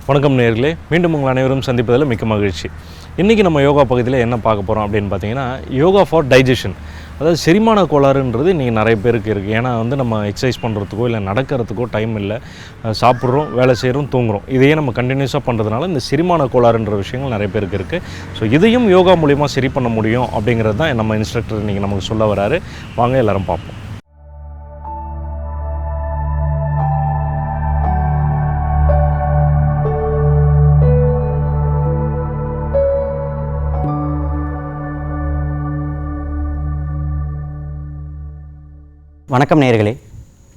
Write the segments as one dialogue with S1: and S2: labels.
S1: வணக்கம் நேயர்களே, மீண்டும் உங்கள் அனைவரும் சந்திப்பதில் மிக்க மகிழ்ச்சி. இன்றைக்கி நம்ம யோகா பகுதியில் என்ன பார்க்க போகிறோம் அப்படின்னு பார்த்தீங்கன்னா, யோகா ஃபார் டைஜஷன். அதாவது செரிமான கோளாறுன்றது இன்றைக்கி நிறைய பேருக்கு இருக்குது. ஏன்னா நம்ம எக்ஸசைஸ் பண்ணுறதுக்கோ இல்லை நடக்கிறதுக்கோ டைம் இல்லை, சாப்பிட்றோம், வேலை செய்கிறோம், தூங்குறோம். இதையே நம்ம கண்டினியூஸாக பண்ணுறதுனால இந்த செரிமான கோளாறுன்ற விஷயங்கள் நிறைய பேருக்கு இருக்குது. ஸோ இதையும் யோகா மூலிமா சரி பண்ண முடியும் அப்படிங்கிறது தான் நம்ம இன்ஸ்ட்ரக்டர் இன்றைக்கி நமக்கு சொல்ல வராரு. வாங்க எல்லோரும் பார்ப்போம்.
S2: வணக்கம் நேயர்களே,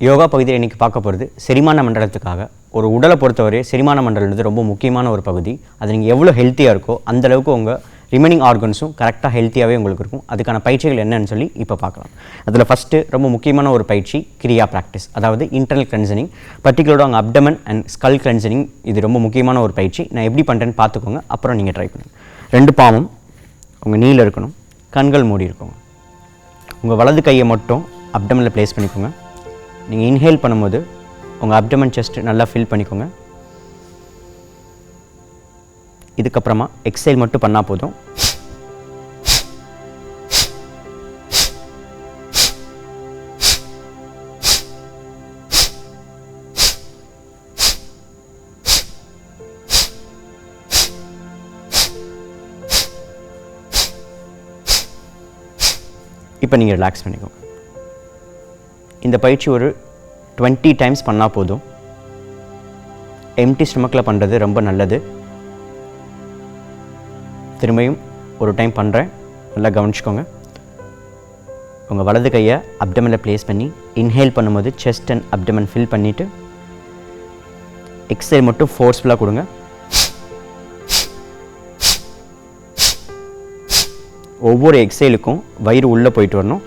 S2: யோகா பகுதியில் இன்றைக்கி பார்க்க போகிறது செரிமான மண்டலத்துக்காக. ஒரு உடலை பொறுத்தவரை செரிமான மண்டலம்ன்றது ரொம்ப முக்கியமான ஒரு பகுதி. அது நீங்கள் எவ்வளோ ஹெல்த்தியாக இருக்கோ அந்தளவுக்கு உங்கள் ரிமைனிங் ஆர்கன்ஸும் கரெக்டாக ஹெல்த்தியாகவே உங்களுக்கு இருக்கும். அதுக்கான பயிற்சிகள் என்னன்னு சொல்லி இப்போ பார்க்கலாம். அதில் ஃபஸ்ட்டு ரொம்ப முக்கியமான ஒரு பயிற்சி கிரியா ப்ராக்டிஸ், அதாவது இன்டர்னல் கிளென்சனிங், பர்டிகுலராக உங்கள் அப்டமன் அண்ட் ஸ்கல் கிளென்சனிங். இது ரொம்ப முக்கியமான ஒரு பயிற்சி. நான் எப்படி பண்ணுறேன்னு பார்த்துக்கோங்க, அப்புறம் நீங்கள் ட்ரை பண்ணுங்கள். 2 பாமும் உங்கள் நீல இருக்கணும், கண்கள் மூடி இருக்கோங்க. உங்கள் வலது கையை மட்டும் அப்டமனில் ப்ளேஸ் பண்ணிக்கோங்க. நீங்கள் இன்ஹேல் பண்ணும்போது உங்கள் அப்டமன் செஸ்ட் நல்லா ஃபில் பண்ணிக்கோங்க. இதுக்கப்புறமா எக்ஸேல் மட்டும் பண்ணால் போதும். இப்போ நீங்கள் ரிலாக்ஸ் பண்ணிக்கோங்க. இந்த பயிற்சி ஒரு 20 டைம்ஸ் பண்ணால் போதும். எம்டி ஸ்டொமக்கில் பண்ணுறது ரொம்ப நல்லது. திரும்பியும் ஒரு டைம் பண்ணுறேன், நல்லா கவனிச்சுக்கோங்க. உங்கள் வலது கையை அப்டமனில் ப்ளேஸ் பண்ணி இன்ஹேல் பண்ணும்போது செஸ்ட் அண்ட் அப்டமன் ஃபில் பண்ணிவிட்டு எக்ஸேல் மட்டும் ஃபோர்ஸ்ஃபுல்லாக கொடுங்க. ஒவ்வொரு எக்ஸேலுக்கும் வயிறு உள்ளே போயிட்டு வரணும்.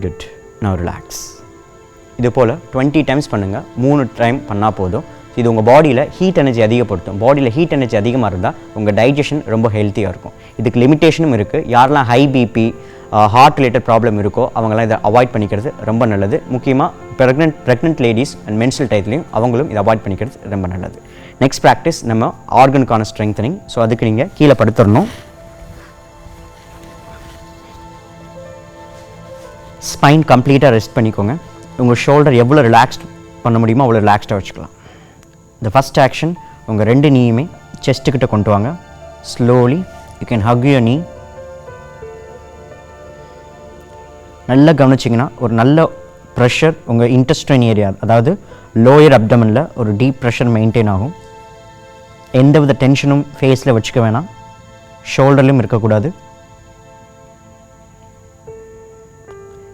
S2: Good. Now relax. இது போல் 20 டைம்ஸ் பண்ணுங்கள். 3 டைம் பண்ணால் போதும். இது உங்கள் பாடியில் ஹீட் எனர்ஜி அதிகப்படுத்தும். பாடியில் ஹீட் எனர்ஜி அதிகமாக இருந்தால் உங்கள் டைஜஷன் ரொம்ப ஹெல்த்தியாக இருக்கும். இதுக்கு லிமிட்டேஷனும் இருக்குது. யாரெல்லாம் high BP, heart related problem இருக்கோ அவங்களாம் இதை அவாய்ட் பண்ணிக்கிறது ரொம்ப நல்லது. முக்கியமாக ப்ரெக்னென்ட் லேடிஸ் அண்ட் மென்ஸ்ட்ரல் டயத்துலையும் அவங்களும் இதை அவாய்ட் பண்ணிக்கிறது ரொம்ப நல்லது. நெக்ஸ்ட் ப்ராக்டிஸ் நம்ம ஆர்கனுக்கான ஸ்ட்ரெங்தனிங். ஸோ அதுக்கு நீங்கள் கீழே படுத்துடணும். ஸ்பைன் கம்ப்ளீட்டாக ரெஸ்ட் பண்ணிக்கோங்க. உங்கள் ஷோல்டர் எவ்வளோ ரிலாக்ஸ்ட் பண்ண முடியுமோ அவ்வளோ ரிலாக்ஸ்டாக வச்சுக்கலாம். இந்த ஃபஸ்ட் ஆக்ஷன், உங்கள் 2 நீயுமே செஸ்ட்டுக்கிட்ட கொண்டு வாங்க. Slowly you can hug your knee. நல்லா கவனிச்சிங்கன்னா ஒரு நல்ல ப்ரெஷர் உங்கள் இன்டெஸ்டைன் ஏரியா, அதாவது லோயர் அப்டமனில் ஒரு டீப் ப்ரெஷர் மெயின்டைன் ஆகும். எந்தவித டென்ஷனும் ஃபேஸில் வச்சுக்க வேணாம், ஷோல்டர்லையும் இருக்கக்கூடாது.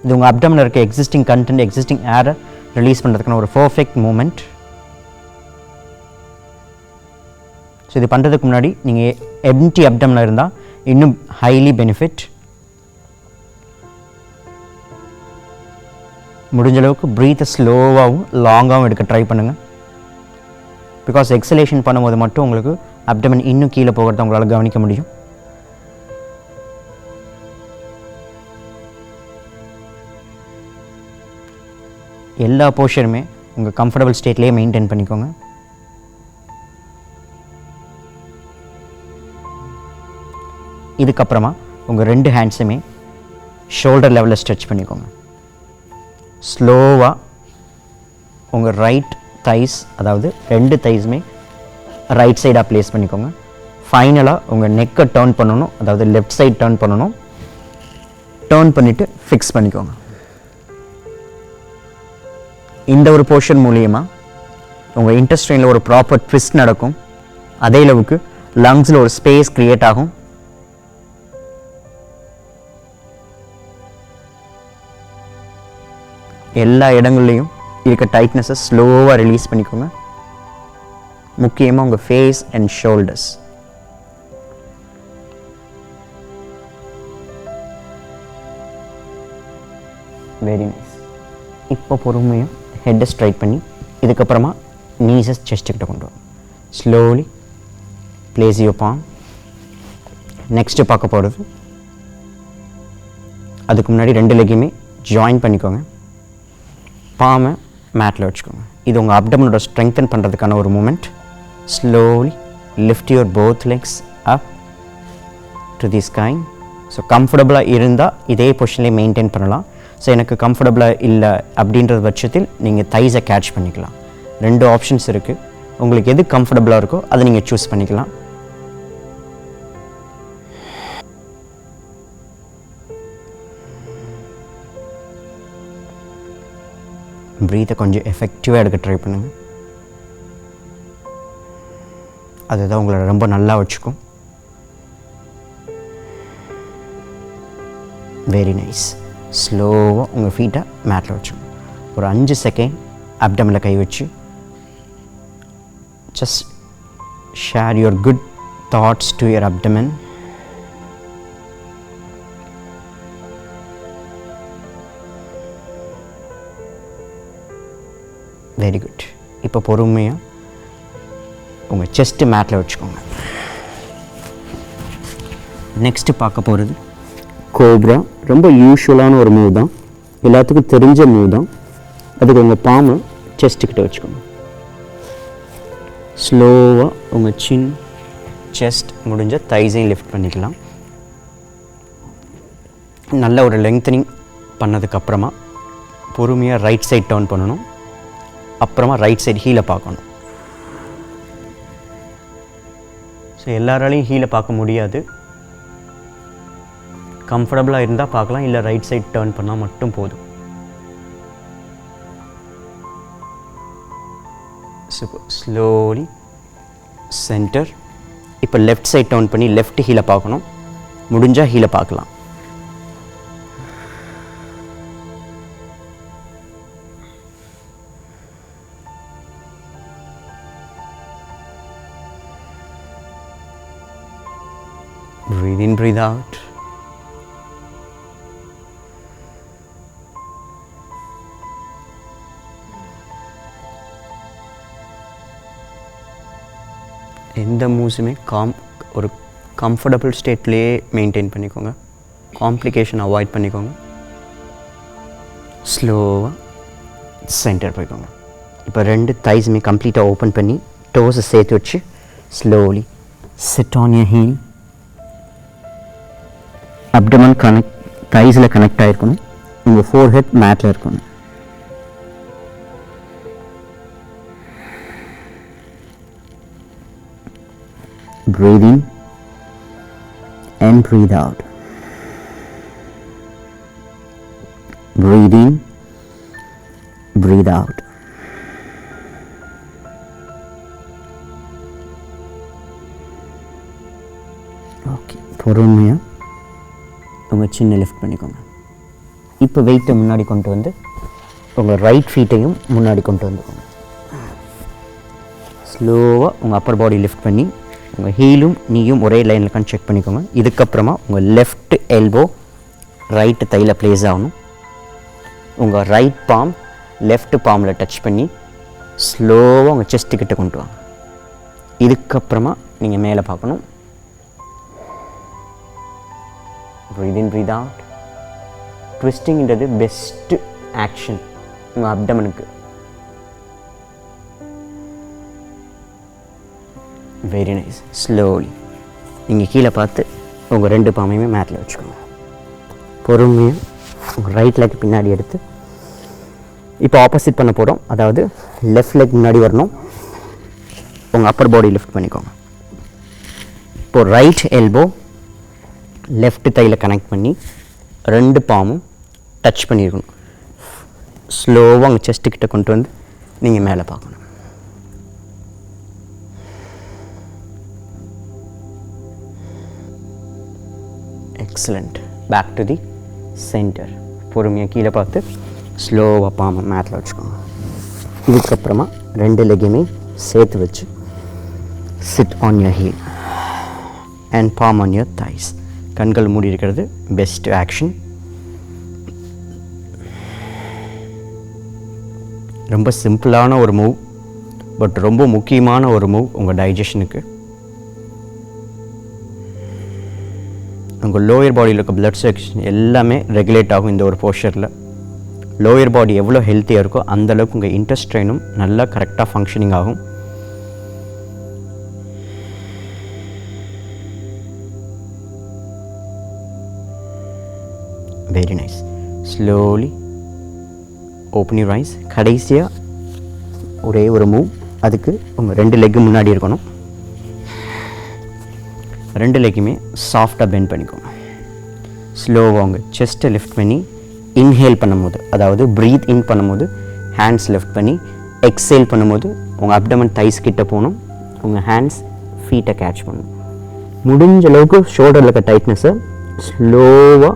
S2: இது உங்கள் அப்டமனில் இருக்க எக்ஸிஸ்டிங் கண்டென்ட், எக்ஸிஸ்டிங் ஏரை ரிலீஸ் பண்ணுறதுக்கான ஒரு பர்ஃபெக்ட் மூமெண்ட். ஸோ இது பண்ணுறதுக்கு முன்னாடி நீங்கள் எம்டி அப்டமனில் இருந்தால் இன்னும் ஹைலி பெனிஃபிட். முடிஞ்ச அளவுக்கு ப்ரீத்தை ஸ்லோவாகவும் லாங்காகவும் எடுக்க ட்ரை பண்ணுங்கள். பிகாஸ் எக்ஸலேஷன் பண்ணும்போது மட்டும் உங்களுக்கு அப்டமன் இன்னும் கீழே போகிறத உங்களால் கவனிக்க முடியும். எல்லா போர்ஷனுமே உங்கள் கம்ஃபர்டபுள் ஸ்டேட்லேயே மெயின்டைன் பண்ணிக்கோங்க. இதுக்கப்புறமா உங்கள் 2 ஹேண்ட்ஸுமே ஷோல்டர் லெவலில் ஸ்ட்ரெச் பண்ணிக்கோங்க. ஸ்லோவாக உங்கள் ரைட் தைஸ், அதாவது 2 தைஸுமே ரைட் சைடாக ப்ளேஸ் பண்ணிக்கோங்க. ஃபைனலாக உங்கள் நெக்கை டர்ன் பண்ணணும், அதாவது லெஃப்ட் சைட் டர்ன் பண்ணணும். டர்ன் பண்ணிவிட்டு ஃபிக்ஸ் பண்ணிக்கோங்க. இந்த ஒரு போர்ஷன் மூலியமாக உங்கள் இன்டெஸ்டைனில் ஒரு ப்ராப்பர் ட்விஸ்ட் நடக்கும். அதே அளவுக்கு லங்ஸில் ஒரு ஸ்பேஸ் க்ரியேட் ஆகும். எல்லா இடங்கள்லையும் இருக்க டைட்னஸை ஸ்லோவாக ரிலீஸ் பண்ணிக்கோங்க. முக்கியமாக உங்கள் face and shoulders. Very nice. இப்போ பொறுமையாக ஹெட்டை ஸ்ட்ரைட் பண்ணி இதுக்கப்புறமா நீஸஸ் செஸ்ட்டுக்கிட்ட கொண்டு வரும். Slowly place your palm. Next பார்க்க போகிறது, அதுக்கு முன்னாடி 2 லெக்கையுமே ஜாயின் பண்ணிக்கோங்க. பாமை மேட்டில் வச்சுக்கோங்க. இது உங்கள் அப்டமனோட ஸ்ட்ரெங்தன் பண்ணுறதுக்கான ஒரு moment. Slowly lift your both legs up to the sky. So கம்ஃபர்டபுளாக இருந்தால் இதே பொசிஷன்லேயே மெயின்டைன் பண்ணலாம். ஸோ எனக்கு கம்ஃபர்டபுளாக இல்லை அப்படின்ற பட்சத்தில் நீங்கள் தைஸை கேட்ச் பண்ணிக்கலாம். 2 ஆப்ஷன்ஸ் இருக்குது. உங்களுக்கு எது கம்ஃபர்டபுளாக இருக்கோ அதை நீங்கள் சூஸ் பண்ணிக்கலாம். ப்ரீத்தை கொஞ்சம் எஃபெக்டிவாக எடுக்க ட்ரை பண்ணுங்கள். அதுதான் உங்களை ரொம்ப நல்லா வச்சுக்கும். Very nice. ஸ்லோவாக உங்கள் ஃபீட்டை மேட்டில் வச்சுக்கோங்க. ஒரு 5 செகண்ட் அப்டமில் கை வச்சு just share your good thoughts to your abdomen. Very good. இப்போ பொறுமையாக உங்கள் செஸ்ட்டு மேட்டில் வச்சுக்கோங்க. நெக்ஸ்ட்டு பார்க்க போகிறது கோப்ரா. ரொம்ப யூஷுவலான ஒரு மூவ் தான், எல்லாத்துக்கும் தெரிஞ்ச மூவ் தான். அதுக்கு உங்கள் பாம்பை செஸ்ட்டுக்கிட்ட வச்சுக்கோங்க. ஸ்லோவாக உங்கள் சின், செஸ்ட் முடிஞ்ச தைஸையும் லிஃப்ட் பண்ணிக்கலாம். நல்ல ஒரு லெங்க்தனிங் பண்ணதுக்கப்புறமா பொறுமையாக ரைட் சைட் டர்ன் பண்ணணும். அப்புறமா ரைட் சைடு ஹீலை பார்க்கணும். ஸோ எல்லாராலையும் ஹீலை பார்க்க முடியாது. கம்ஃபர்டபுளாக இருந்தால் பார்க்கலாம், இல்லை ரைட் சைட் டர்ன் பண்ணால் மட்டும் போதும். Slowly centre. இப்போ லெஃப்ட் சைட் டர்ன் பண்ணி லெஃப்ட் ஹீலை பார்க்கணும். முடிஞ்சால் ஹீலை பார்க்கலாம். Breathe in, breathe out. எந்த மூவ்ஸுமே ஒரு கம்ஃபர்டபுள் ஸ்டேட்லேயே மெயின்டைன் பண்ணிக்கோங்க. காம்ப்ளிகேஷன் அவாய்ட் பண்ணிக்கோங்க. ஸ்லோவாக சென்டர் போய்க்கோங்க. இப்போ 2 தைஸுமே கம்ப்ளீட்டாக ஓப்பன் பண்ணி டோஸை சேர்த்து வச்சு slowly sit on your heel. Abdomen தைஸில் கனெக்ட் ஆகிருக்கணும். உங்கள் ஃபோர்ஹெட் மேட்டில் இருக்கணும். Breathe in and breathe out. Breathe in, breathe out. Okay, பொறுமையாக உங்கள் சின்ன லிஃப்ட் பண்ணிக்கோங்க. இப்போ வெயிட்டை முன்னாடி கொண்டு வந்து உங்கள் ரைட் ஃபீட்டையும் முன்னாடி கொண்டு வந்துக்கோங்க. ஸ்லோவாக உங்கள் அப்பர் பாடி லிஃப்ட் பண்ணி உங்கள் ஹீலும் நீயும் ஒரே லைனில் இருக்கான்னு செக் பண்ணிக்கோங்க. இதுக்கப்புறமா உங்கள் லெஃப்ட் எல்போ ரைட்டு தையில் ப்ளேஸ் ஆகணும். உங்கள் ரைட் பாம் லெஃப்ட் பாமில் டச் பண்ணி ஸ்லோவாக உங்கள் செஸ்ட்டுக்கிட்ட கொண்டு வாங்க. இதுக்கப்புறமா நீங்கள் மேலே பார்க்கணும். Breathe in, breathe out. ட்விஸ்டிங்கிறது பெஸ்ட்டு ஆக்ஷன் உங்கள் அப்டமனுக்கு. Very nice. ஸ்லோலி நீங்கள் கீழே பார்த்து உங்கள் 2 பாமையுமே மேட்டில் வச்சுக்கோங்க. பொறுமையாக உங்கள் ரைட் லெக் பின்னாடி எடுத்து இப்போ ஆப்போசிட் பண்ண போகிறோம். அதாவது லெஃப்ட் லெக் முன்னாடி வரணும். உங்கள் அப்பர் பாடி லிஃப்ட் பண்ணிக்கோங்க. இப்போது ரைட் எல்போ லெஃப்ட் தையில் கனெக்ட் பண்ணி 2 பாமும் டச் பண்ணியிருக்கணும். ஸ்லோவாக உங்கள் செஸ்ட்டுக்கிட்ட கொண்டு வந்து நீங்கள் மேலே பார்க்கணும். Excellent. Back to the center. பொறுமையாக கீழே பார்த்து ஸ்லோவாக பாமை மேட்டில் வச்சுக்கோங்க. இதுக்கப்புறமா 2 லெக்கையுமே சேர்த்து வச்சு sit on your heel and palm on your thighs. கண்கள் மூடி இருக்கிறது பெஸ்ட் ஆக்ஷன். ரொம்ப சிம்பிளான ஒரு மூவ், பட் ரொம்ப முக்கியமான ஒரு மூவ் உங்கள் டைஜஷனுக்கு. உங்கள் லோயர் பாடியில் இருக்க பிளட் சர்க்குலேஷன் எல்லாமே ரெகுலேட் ஆகும் இந்த ஒரு போஸ்டரில். லோயர் பாடி எவ்வளோ ஹெல்த்தியாக இருக்கோ அந்தளவுக்கு உங்கள் இன்டெஸ்டைனும் நல்லா கரெக்டாக ஃபங்க்ஷனிங் ஆகும். Very nice. Slowly open your eyes. கடைசியாக ஒரே ஒரு மூவ், அதுக்கு உங்கள் 2 லெக்கு முன்னாடி இருக்கணும். 2 லெக்குமே சாஃப்டாக பெண்ட் பண்ணிக்கோங்க. ஸ்லோவாக உங்கள் செஸ்ட்டை லிஃப்ட் பண்ணி இன்ஹேல் பண்ணும்போது, அதாவது ப்ரீத் இன் பண்ணும்போது ஹேண்ட்ஸ் லிஃப்ட் பண்ணி, எக்ஸேல் பண்ணும்போது உங்கள் அப்டமன் தைஸ் கிட்ட போகணும். உங்கள் ஹேண்ட்ஸ் ஃபீட்டை கேட்ச் பண்ணணும். முடிஞ்ச அளவுக்கு ஷோல்டரில் இருக்க டைட்னஸை ஸ்லோவாக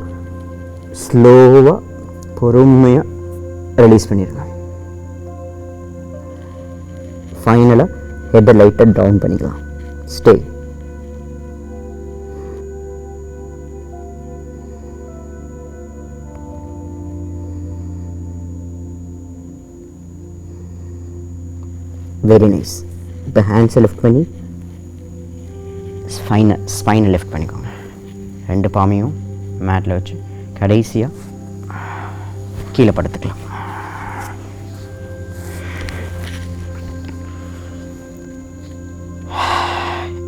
S2: பொறுமையாக ரிலீஸ் பண்ணிடுங்க. ஃபைனலாக ஹெட்டை லைட்டாக டவுன் பண்ணிக்கலாம். ஸ்டே. Very nice. இப்போ ஹேண்ட்ஸை லிஃப்ட் பண்ணி ஸ்பைனை லிஃப்ட் பண்ணிக்கோங்க. 2 பாமையும் மேட்டில் வச்சு கடைசியாக கீழே படுத்துக்கலாம்.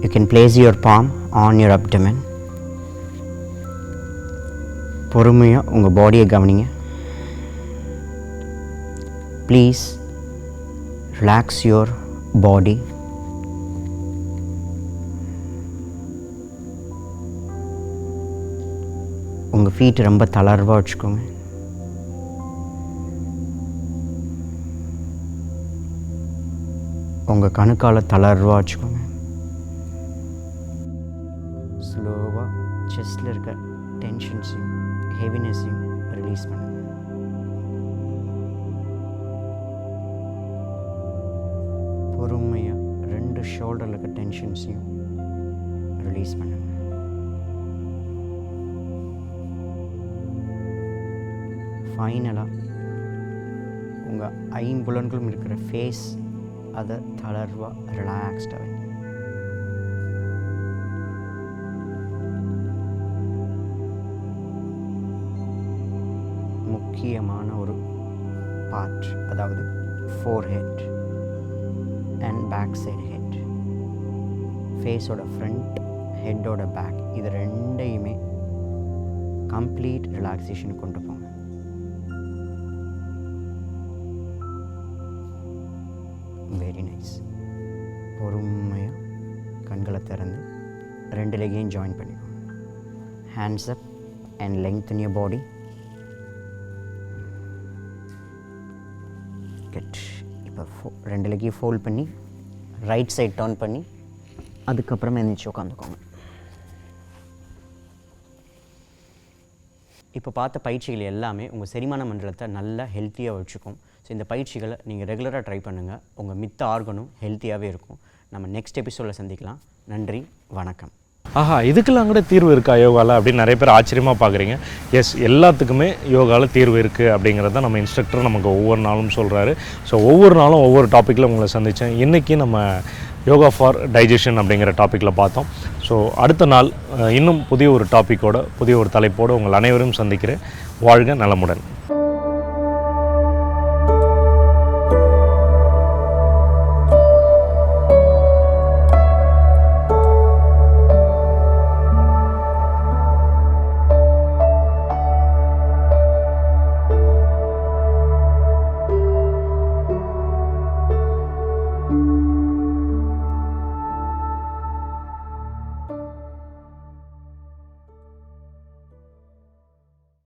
S2: You can place your palm on your abdomen. பொறுமையாக உங்கள் பாடியை கவனிங்க. Please relax your body. உங்கள் ஃபீட் ரொம்ப தளர்வாக வச்சுக்கோங்க. உங்கள் கணுக்கால தளர்வாக வச்சுக்கோங்க. ஸ்லோவாக செஸ்டில் இருக்க டென்ஷன்ஸையும் ஹெவினஸையும் ரிலீஸ் பண்ணுங்க. பொறுமையாக 2 ஷோல்டரில் இருக்க டென்ஷன்ஸையும் ரிலீஸ் பண்ணுங்க. ஃபைனலாக உங்கள் ஐம்புலன்களும் இருக்கிற ஃபேஸ் அதை தளர்வாக ரிலாக்ஸ்டாக வைங்க. முக்கியமான ஒரு பார்ட், அதாவது forehead and back side head, ஃபேஸோட ஃப்ரண்ட், ஹெட்டோட பேக், இது 2யுமே கம்ப்ளீட் ரிலாக்ஸேஷன் கொண்டு போங்க. Very nice. பொறுமையாக கண்களை திறந்து 2 லெக்கையும் ஜாயின் பண்ணிக்கோங்க. Hands up and lengthen your body. Get. இப்போ 2 லெக்கையும் ஃபோல்ட் பண்ணி ரைட் சைட் டர்ன் பண்ணி அதுக்கப்புறமா எழுந்திரிச்சு உட்காந்துக்கோங்க. இப்போ பார்த்த பயிற்சிகள் எல்லாமே உங்கள் செரிமான மண்டலத்தை நல்லா ஹெல்த்தியாக வச்சுக்கும். ஸோ இந்த பயிற்சிகளை நீங்கள் ரெகுலராக ட்ரை பண்ணுங்கள். உங்கள் மித்த ஆர்கனும் ஹெல்த்தியாகவே இருக்கும். நம்ம நெக்ஸ்ட் எபிசோடில் சந்திக்கலாம். நன்றி, வணக்கம்.
S1: ஆஹா, இதுக்கெல்லாம் கூட தீர்வு இருக்கா யோகாவில் அப்படின்னு நிறைய பேர் ஆச்சரியமாக பார்க்குறீங்க. எஸ், எல்லாத்துக்குமே யோகாவில் தீர்வு இருக்குது அப்படிங்கிறத நம்ம இன்ஸ்ட்ரக்டர் நமக்கு ஒவ்வொரு நாளும் சொல்கிறாரு. ஸோ ஒவ்வொரு நாளும் ஒவ்வொரு டாப்பிக்கில் உங்களை சந்தித்தேன். இன்றைக்கி நம்ம யோகா ஃபார் டைஜஷன் அப்படிங்கிற டாப்பிக்கில் பார்த்தோம். ஸோ அடுத்த நாள் இன்னும் புதிய ஒரு டாப்பிக்கோட, புதிய ஒரு தலைப்போடு உங்கள் அனைவரும் சந்திக்கிறேன். வாழ்க நலமுடன்.